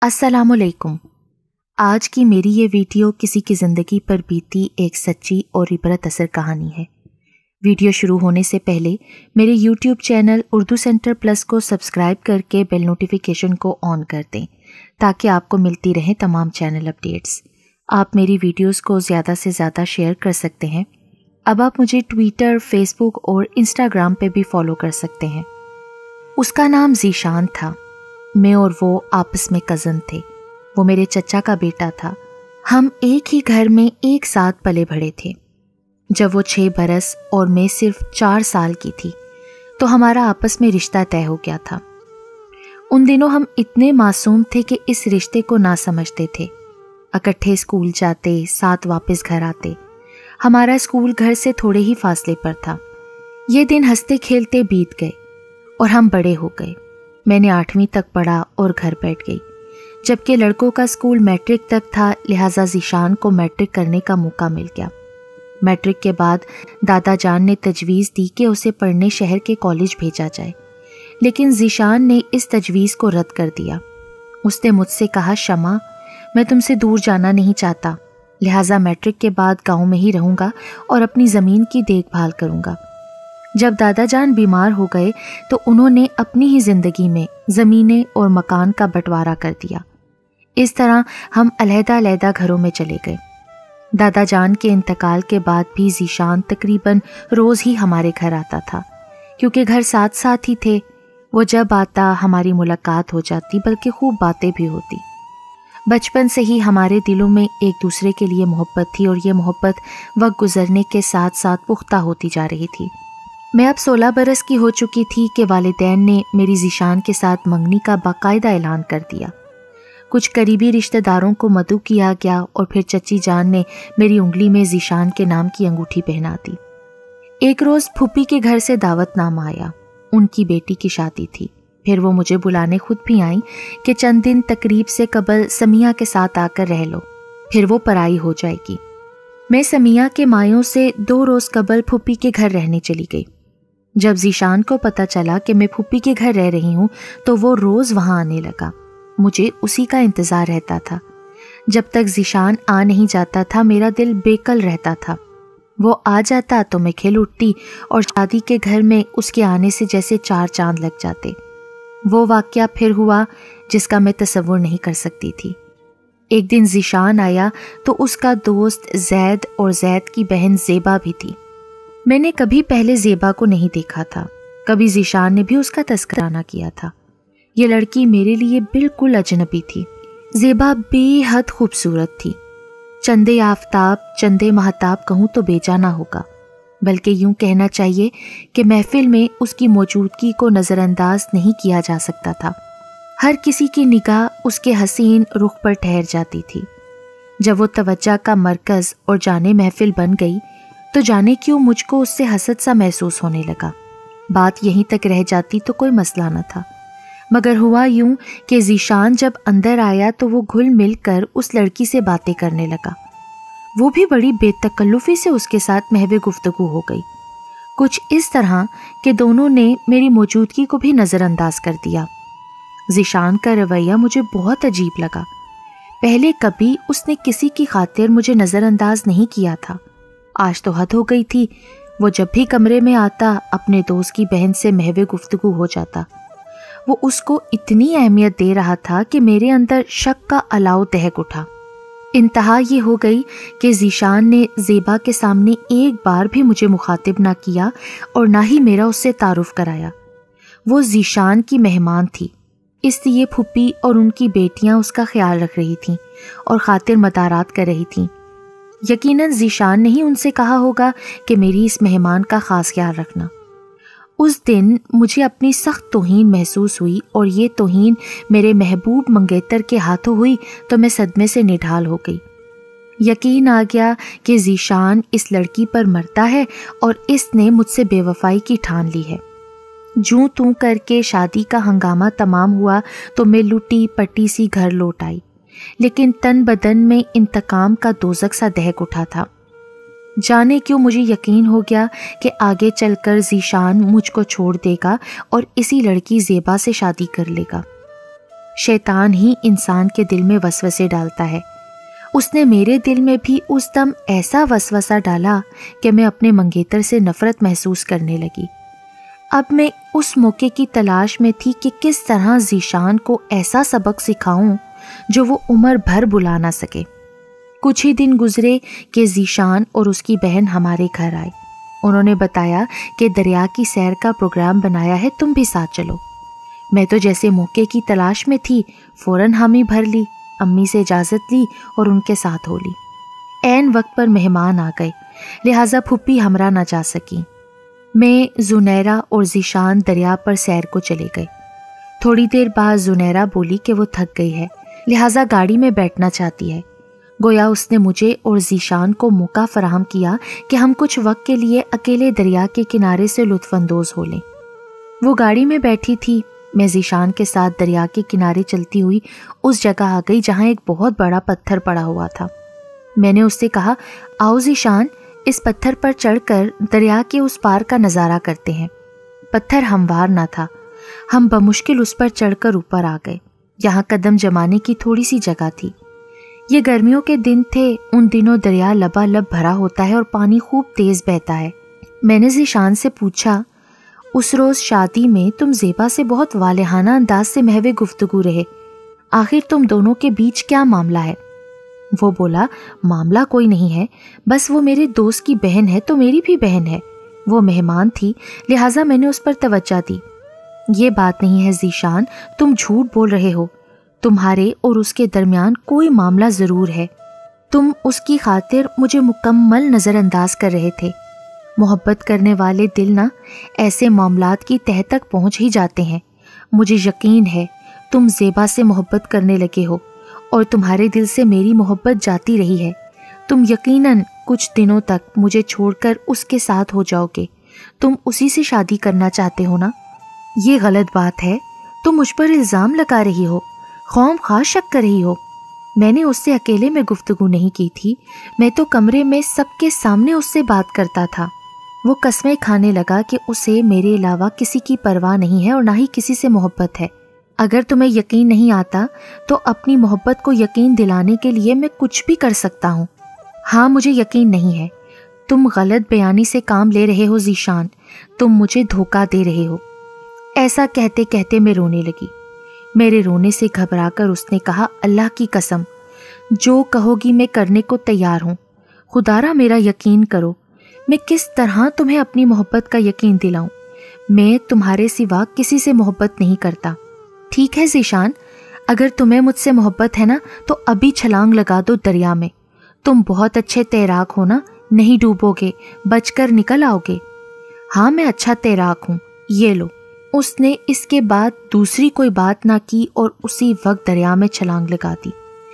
अस्सलाम वालेकुम। आज की मेरी ये वीडियो किसी की ज़िंदगी पर बीती एक सच्ची और इबरत असर कहानी है। वीडियो शुरू होने से पहले मेरे YouTube channel Urdu centre plus को सब्सक्राइब करके बेल नोटिफिकेशन को ऑन कर दें ताकि आपको मिलती रहें तमाम चैनल अपडेट्स। आप मेरी वीडियोस को ज़्यादा से ज़्यादा शेयर कर सकते हैं। अब आप मुझे ट्विटर, फेसबुक और इंस्टाग्राम पे भी फॉलो कर सकते हैं। उसका नाम ज़ीशान था। मैं और वो आपस में कज़न थे। वो मेरे चचा का बेटा था। हम एक ही घर में एक साथ पले बढ़े थे। जब वो 6 बरस और मैं सिर्फ 4 साल की थी तो हमारा आपस में रिश्ता तय हो गया था। उन दिनों हम इतने मासूम थे कि इस रिश्ते को ना समझते थे। इकट्ठे स्कूल जाते, साथ वापस घर आते। हमारा स्कूल घर से थोड़े ही फासले पर था। ये दिन हंसते खेलते बीत गए और हम बड़े हो गए। मैंने 8वीं तक पढ़ा और घर बैठ गई, जबकि लड़कों का स्कूल मैट्रिक तक था, लिहाजा ज़ीशान को मैट्रिक करने का मौका मिल गया। मैट्रिक के बाद दादा जान ने तजवीज़ दी कि उसे पढ़ने शहर के कॉलेज भेजा जाए, लेकिन ज़ीशान ने इस तजवीज़ को रद्द कर दिया। उसने मुझसे कहा, शमा, मैं तुमसे दूर जाना नहीं चाहता, लिहाजा मैट्रिक के बाद गाँव में ही रहूँगा और अपनी ज़मीन की देखभाल करूँगा। जब दादा जान बीमार हो गए तो उन्होंने अपनी ही ज़िंदगी में ज़मीनें और मकान का बंटवारा कर दिया। इस तरह हम अलहदा-अलहदा घरों में चले गए। दादा जान के इंतकाल के बाद भी ज़ीशान तकरीबन रोज़ ही हमारे घर आता था, क्योंकि घर साथ साथ ही थे। वो जब आता हमारी मुलाकात हो जाती, बल्कि खूब बातें भी होती। बचपन से ही हमारे दिलों में एक दूसरे के लिए मोहब्बत थी और ये मोहब्बत वक्त गुजरने के साथ साथ पुख्ता होती जा रही थी। मैं अब 16 बरस की हो चुकी थी कि वालिदैन ने मेरी ज़ीशान के साथ मंगनी का बाकायदा ऐलान कर दिया। कुछ करीबी रिश्तेदारों को मदऊ किया गया और फिर चची जान ने मेरी उंगली में ज़ीशान के नाम की अंगूठी पहना दी। एक रोज़ फूफी के घर से दावतनामा आया। उनकी बेटी की शादी थी। फिर वो मुझे बुलाने खुद भी आई कि चंद दिन तकरीब से कबल समिया के साथ आकर रह लो, फिर वो पराई हो जाएगी। मैं समिया के मायों से 2 रोज़ कबल फूफी के घर रहने चली गई। जब ज़ीशान को पता चला कि मैं फूफी के घर रह रही हूँ तो वो रोज़ वहाँ आने लगा। मुझे उसी का इंतज़ार रहता था। जब तक ज़ीशान आ नहीं जाता था मेरा दिल बेकल रहता था। वो आ जाता तो मैं खिल उठती और शादी के घर में उसके आने से जैसे 4 चांद लग जाते। वो वाक़या फिर हुआ जिसका मैं तसव्वुर नहीं कर सकती थी। एक दिन ज़ीशान आया तो उसका दोस्त ज़ैद और ज़ैद की बहन ज़ेबा भी थी। मैंने कभी पहले ज़ेबा को नहीं देखा था, कभी ज़ीशान ने भी उसका तज़किरा ना किया था। ये लड़की मेरे लिए बिल्कुल अजनबी थी। ज़ेबा बेहद खूबसूरत थी। चंदे आफताब, चंदे महताब कहूँ तो बेजा ना होगा, बल्कि यूँ कहना चाहिए कि महफिल में उसकी मौजूदगी को नज़रअंदाज नहीं किया जा सकता था। हर किसी की निगाह उसके हसीन रुख पर ठहर जाती थी। जब वो तवज्जो का मरकज़ और जाने महफिल बन गई तो जाने क्यों मुझको उससे हसद सा महसूस होने लगा। बात यहीं तक रह जाती तो कोई मसला न था, मगर हुआ यूं कि ज़ीशान जब अंदर आया तो वो घुल मिल कर उस लड़की से बातें करने लगा। वो भी बड़ी बेतकल्लुफ़ी से उसके साथ महवे गुफ्तगू हो गई, कुछ इस तरह कि दोनों ने मेरी मौजूदगी को भी नज़रअंदाज कर दिया। ज़ीशान का रवैया मुझे बहुत अजीब लगा। पहले कभी उसने किसी की खातिर मुझे नज़रअंदाज नहीं किया था। आज तो हद हो गई थी। वो जब भी कमरे में आता अपने दोस्त की बहन से महवे गुफ्तगू हो जाता। वो उसको इतनी अहमियत दे रहा था कि मेरे अंदर शक का अलाव दहक उठा। इंतहा ये हो गई कि ज़ीशान ने ज़ेबा के सामने एक बार भी मुझे मुखातिब ना किया और ना ही मेरा उससे तारुफ कराया। वो ज़ीशान की मेहमान थी, इसलिए फूफी और उनकी बेटियां उसका ख्याल रख रही थीं और खातिर मदारात कर रही थीं। यकीनन ज़ीशान ने ही उनसे कहा होगा कि मेरी इस मेहमान का ख़ास ख्याल रखना। उस दिन मुझे अपनी सख्त तौहीन महसूस हुई और ये तौहीन मेरे महबूब मंगेतर के हाथों हुई तो मैं सदमे से निढाल हो गई। यकीन आ गया कि ज़ीशान इस लड़की पर मरता है और इसने मुझसे बेवफाई की ठान ली है। जूं तूं करके शादी का हंगामा तमाम हुआ तो मैं लुटी पटी सी घर लौट आई, लेकिन तन बदन में इंतकाम का दोज़ख सा दहक उठा था। जाने क्यों मुझे यकीन हो गया कि आगे चलकर ज़ीशान मुझको छोड़ देगा और इसी लड़की ज़ेबा से शादी कर लेगा। शैतान ही इंसान के दिल में वसवसे डालता है। उसने मेरे दिल में भी उस दम ऐसा वसवसा डाला कि मैं अपने मंगेतर से नफरत महसूस करने लगी। अब मैं उस मौके की तलाश में थी कि किस तरह ज़ीशान को ऐसा सबक सिखाऊं जो वो उम्र भर भुला ना सके। कुछ ही दिन गुजरे कि ज़ीशान और उसकी बहन हमारे घर आए। उन्होंने बताया कि दरिया की सैर का प्रोग्राम बनाया है, तुम भी साथ चलो। मैं तो जैसे मौके की तलाश में थी, फौरन हामी भर ली, अम्मी से इजाज़त ली और उनके साथ हो ली। ऐन वक्त पर मेहमान आ गए, लिहाजा फुप्पी हमरा ना जा सकी। मैं, जुनैरा और ज़ीशान दरिया पर सैर को चले गए। थोड़ी देर बाद जुनैरा बोली कि वो थक गई है, लिहाजा गाड़ी में बैठना चाहती है। गोया उसने मुझे और ज़ीशान को मौका फराहम किया कि हम कुछ वक्त के लिए अकेले दरिया के किनारे से लुत्फ़अंदोज़ हो लें। वो गाड़ी में बैठी थी। मैं ज़ीशान के साथ दरिया के किनारे चलती हुई उस जगह आ गई जहाँ एक बहुत बड़ा पत्थर पड़ा हुआ था। मैंने उससे कहा, आओ ज़ीशान, इस पत्थर पर चढ़कर दरिया के उस पार का नज़ारा करते हैं। पत्थर हमवार ना था। हम बमुश्किल उस पर चढ़कर ऊपर आ गए। यहाँ कदम जमाने की थोड़ी सी जगह थी। ये गर्मियों के दिन थे। उन दिनों दरिया लबालब भरा होता है और पानी खूब तेज़ बहता है। मैंने ज़ीशान से पूछा, उस रोज़ शादी में तुम ज़ेबा से बहुत वालेहाना अंदाज से महवे गुफ्तगू रहे, आखिर तुम दोनों के बीच क्या मामला है? वो बोला, मामला कोई नहीं है, बस वो मेरे दोस्त की बहन है तो मेरी भी बहन है। वो मेहमान थी, लिहाजा मैंने उस पर तवज्जो दी। ये बात नहीं है ज़ीशान, तुम झूठ बोल रहे हो। तुम्हारे और उसके दरमियान कोई मामला ज़रूर है। तुम उसकी खातिर मुझे मुकम्मल नज़रअंदाज कर रहे थे। मोहब्बत करने वाले दिल ना ऐसे मामलात की तह तक पहुंच ही जाते हैं। मुझे यकीन है तुम ज़ेबा से मोहब्बत करने लगे हो और तुम्हारे दिल से मेरी मोहब्बत जाती रही है। तुम यकीनन कुछ दिनों तक मुझे छोड़कर उसके साथ हो जाओगे। तुम उसी से शादी करना चाहते हो ना? ये गलत बात है। तुम मुझ पर इल्ज़ाम लगा रही हो, खौम-खा शक कर रही हो। मैंने उससे अकेले में गुफ्तगू नहीं की थी, मैं तो कमरे में सबके सामने उससे बात करता था। वो कसमें खाने लगा कि उसे मेरे अलावा किसी की परवाह नहीं है और ना ही किसी से मोहब्बत है। अगर तुम्हें यकीन नहीं आता तो अपनी मोहब्बत को यकीन दिलाने के लिए मैं कुछ भी कर सकता हूँ। हाँ, मुझे यकीन नहीं है। तुम गलत बयानी से काम ले रहे हो ज़ीशान, तुम मुझे धोखा दे रहे हो। ऐसा कहते कहते मैं रोने लगी। मेरे रोने से घबराकर उसने कहा, अल्लाह की कसम, जो कहोगी मैं करने को तैयार हूँ। खुदारा मेरा यकीन करो। मैं किस तरह तुम्हें अपनी मोहब्बत का यकीन दिलाऊं? मैं तुम्हारे सिवा किसी से मोहब्बत नहीं करता। ठीक है ज़ीशान, अगर तुम्हें मुझसे मोहब्बत है ना तो अभी छलांग लगा दो दरिया में। तुम बहुत अच्छे तैराक हो ना, नहीं डूबोगे, बचकर निकल आओगे। हाँ, मैं अच्छा तैराक हूँ, ये लो। उसने इसके बाद दूसरी कोई बात ना की और उसी वक्त दरिया में छलांग लगा दी।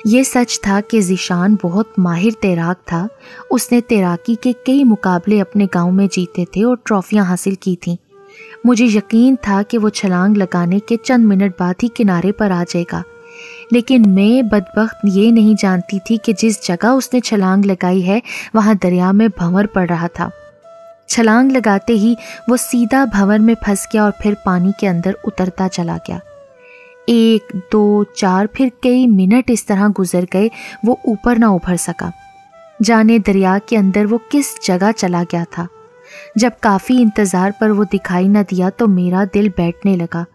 ये सच था कि ज़ीशान बहुत माहिर तैराक था। उसने तैराकी के कई मुकाबले अपने गांव में जीते थे और ट्रॉफियां हासिल की थीं। मुझे यकीन था कि वो छलांग लगाने के चंद मिनट बाद ही किनारे पर आ जाएगा, लेकिन मैं बदबख्त ये नहीं जानती थी कि जिस जगह उसने छलांग लगाई है वहाँ दरिया में भंवर पड़ रहा था। छलांग लगाते ही वो सीधा भंवर में फंस गया और फिर पानी के अंदर उतरता चला गया। 1, 2, 4 फिर कई मिनट इस तरह गुजर गए, वो ऊपर ना उभर सका। जाने दरिया के अंदर वो किस जगह चला गया था। जब काफ़ी इंतज़ार पर वो दिखाई न दिया तो मेरा दिल बैठने लगा।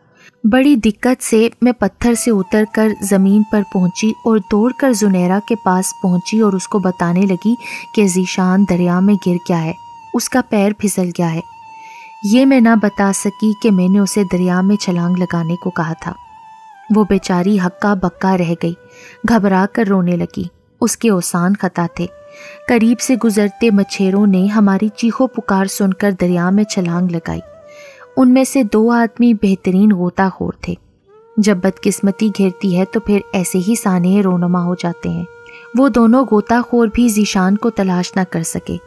बड़ी दिक्कत से मैं पत्थर से उतरकर ज़मीन पर पहुंची और दौड़कर जुनैरा के पास पहुंची और उसको बताने लगी कि ज़ीशान दरिया में गिर गया है, उसका पैर फिसल गया है। ये मैं ना बता सकी कि मैंने उसे दरिया में छलांग लगाने को कहा था। वो बेचारी हक्का बक्का रह गई, घबरा कर रोने लगी। उसके औसान खता थे। करीब से गुजरते मछेरों ने हमारी चीखों पुकार सुनकर दरिया में छलांग लगाई। उनमें से 2 आदमी बेहतरीन गोताखोर थे। जब बदकिस्मती घिरती है तो फिर ऐसे ही सानहे रोनमा हो जाते हैं। वो दोनों गोताखोर भी ज़ीशान को तलाश न कर सके।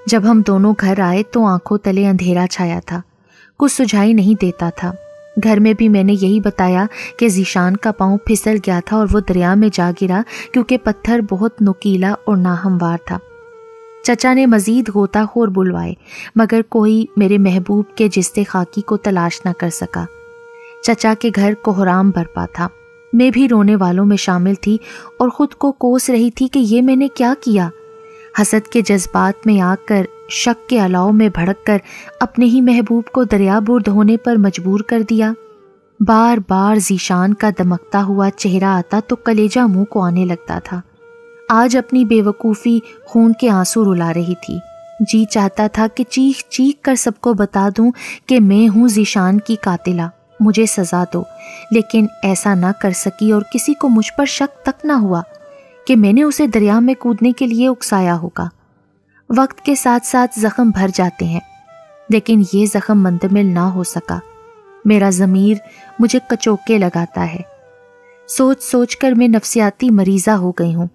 जब हम दोनों घर आए तो आंखों तले अंधेरा छाया था, कुछ सुझाई नहीं देता था। घर में भी मैंने यही बताया कि ज़ीशान का पाँव फिसल गया था और वो दरिया में जा गिरा क्योंकि पत्थर बहुत नुकीला और नाहमवार था। चचा ने मज़ीद गोताखोर बुलवाए मगर कोई मेरे महबूब के जिस्ते खाकी को तलाश न कर सका। चचा के घर कोहराम बरपा था। میں بھی رونے والوں میں شامل تھی اور خود کو کوس رہی تھی کہ یہ میں نے کیا کیا۔ حسد کے جذبات میں آ کر، شک کے الاؤ میں بھڑک کر اپنے ہی محبوب کو دریا برد ہونے پر مجبور کر دیا۔ بار بار ذیشان کا دمکتا ہوا چہرہ آتا تو کلیجہ منہ کو آنے لگتا تھا۔ آج اپنی بے وقوفی خون کے آنسو رلا رہی تھی۔ جی چاہتا تھا کہ چیخ چیخ کر سب کو بتا دوں کہ میں ہوں ذیشان کی قاتلہ، مجھے سزا دو، لیکن ایسا نہ کر سکی اور کسی کو مجھ پر شک تک نہ ہوا کہ میں نے اسے دریا میں کودنے کے لیے اکسایا ہوگا۔ وقت کے ساتھ ساتھ زخم بھر جاتے ہیں، لیکن یہ زخم مندمل نہ ہو سکا۔ میرا ضمیر مجھے کچوکے لگاتا ہے۔ سوچ سوچ کر میں نفسیاتی مریضہ ہو گئی ہوں۔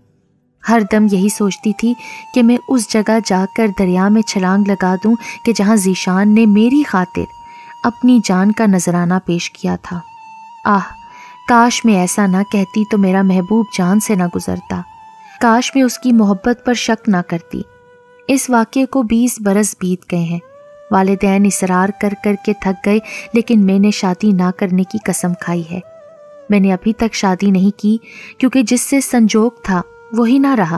ہر دم یہی سوچتی تھی کہ میں اس جگہ جا کر دریا میں چھلانگ لگا دوں کہ جہاں ذیشان نے میری خاطر اپنی جان کا نذرانہ پیش کیا تھا۔ کاش میں ایسا نہ کہتی تو میرا محبوب جان سے نہ گزرتا، کاش میں اس کی محبت پر شک نہ کرتی۔ اس واقعے کو 20 برس بیت گئے ہیں۔ والدین اصرار کر کر کے تھک گئے، لیکن میں نے شادی نہ کرنے کی قسم کھائی ہے۔ میں نے ابھی تک شادی نہیں کی کیونکہ جس سے سنجوگ تھا وہی نہ رہا۔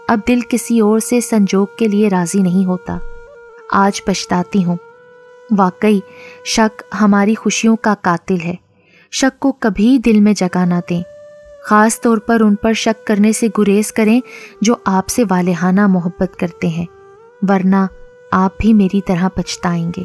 اب دل کسی اور سے سنجوگ کے لیے راضی نہیں ہوتا۔ آج پچھتاتی ہوں۔ واقعی شک ہماری خوشیوں کا قاتل ہے۔ شک کو کبھی دل میں جگہ نہ دیں، خاص طور پر ان پر شک کرنے سے گریز کریں جو آپ سے والہانہ محبت کرتے ہیں، ورنہ آپ بھی میری طرح پچھتائیں گے۔